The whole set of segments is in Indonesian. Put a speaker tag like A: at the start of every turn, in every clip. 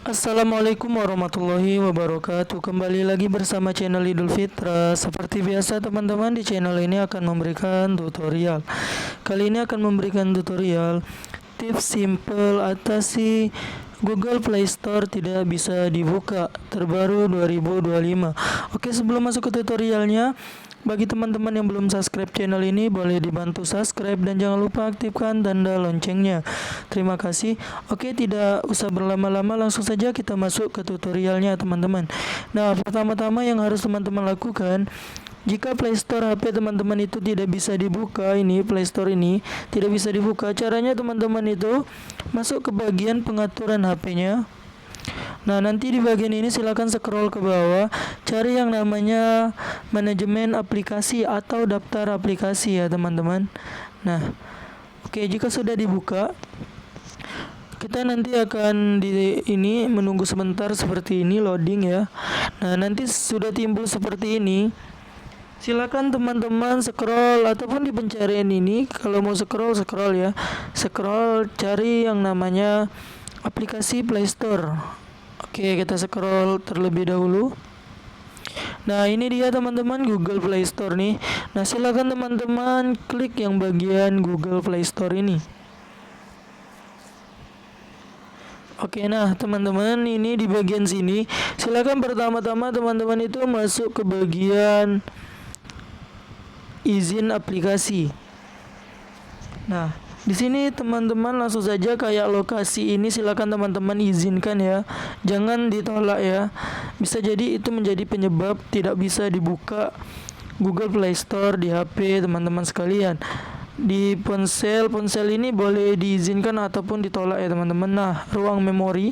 A: Assalamualaikum warahmatullahi wabarakatuh. Kembali lagi bersama channel Idul Fitra. Seperti biasa teman-teman, di channel ini akan memberikan tutorial. Kali ini akan memberikan tutorial tips simple atasi Google Play Store tidak bisa dibuka terbaru 2025. Oke, sebelum masuk ke tutorialnya, bagi teman-teman yang belum subscribe channel ini, boleh dibantu subscribe dan jangan lupa aktifkan tanda loncengnya. Terima kasih. Oke, tidak usah berlama-lama, langsung saja kita masuk ke tutorialnya teman-teman. Nah, pertama-tama yang harus teman-teman lakukan, jika Play Store HP teman-teman itu tidak bisa dibuka, ini Play Store ini tidak bisa dibuka, caranya teman-teman itu masuk ke bagian pengaturan HP-nya. Nah, nanti di bagian ini silakan scroll ke bawah, cari yang namanya manajemen aplikasi atau daftar aplikasi ya teman-teman. Nah, oke, jika sudah dibuka, kita nanti akan ini menunggu sebentar seperti ini loading ya. Nah, nanti sudah timbul seperti ini. Silakan teman-teman scroll ataupun di pencarian ini, kalau mau scroll ya. Scroll cari yang namanya aplikasi Play Store. Oke, kita scroll terlebih dahulu. Nah, ini dia teman-teman Google Play Store nih. Nah, silakan teman-teman klik yang bagian Google Play Store ini. Oke, nah teman-teman, ini di bagian sini silakan pertama-tama teman-teman itu masuk ke bagian izin aplikasi. Nah, di sini teman-teman langsung saja kayak lokasi ini silakan teman-teman izinkan ya. Jangan ditolak ya. Bisa jadi itu menjadi penyebab tidak bisa dibuka Google Play Store di HP teman-teman sekalian. Di ponsel ini boleh diizinkan ataupun ditolak ya teman-teman. Nah, ruang memori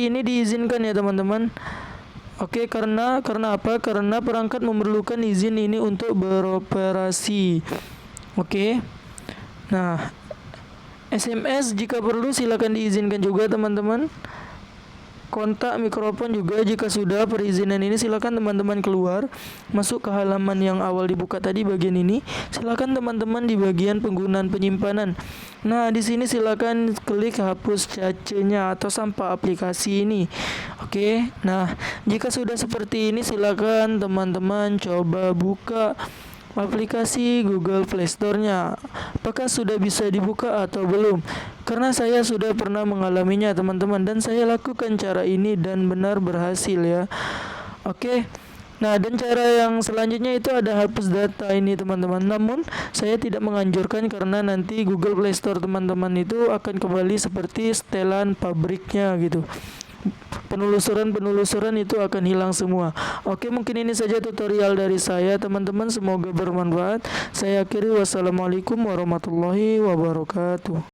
A: ini diizinkan ya teman-teman. Oke, karena apa? Karena perangkat memerlukan izin ini untuk beroperasi. Oke. Nah, SMS jika perlu silakan diizinkan juga teman-teman. Kontak mikrofon juga jika sudah perizinan ini silakan teman-teman keluar, masuk ke halaman yang awal dibuka tadi bagian ini. Silakan teman-teman di bagian penggunaan penyimpanan. Nah, di sini silakan klik hapus cacenya atau sampah aplikasi ini. Oke. Nah, jika sudah seperti ini silakan teman-teman coba buka aplikasi Google Play Store-nya. Apakah sudah bisa dibuka atau belum? Karena saya sudah pernah mengalaminya teman-teman, dan saya lakukan cara ini dan benar berhasil ya. Oke. Nah, dan cara yang selanjutnya itu ada hapus data ini teman-teman. Namun saya tidak menganjurkan karena nanti Google Play Store teman-teman itu akan kembali seperti setelan pabriknya gitu. Penelusuran itu akan hilang semua. Oke, mungkin ini saja tutorial dari saya teman-teman, semoga bermanfaat. Saya akhiri, wassalamualaikum warahmatullahi wabarakatuh.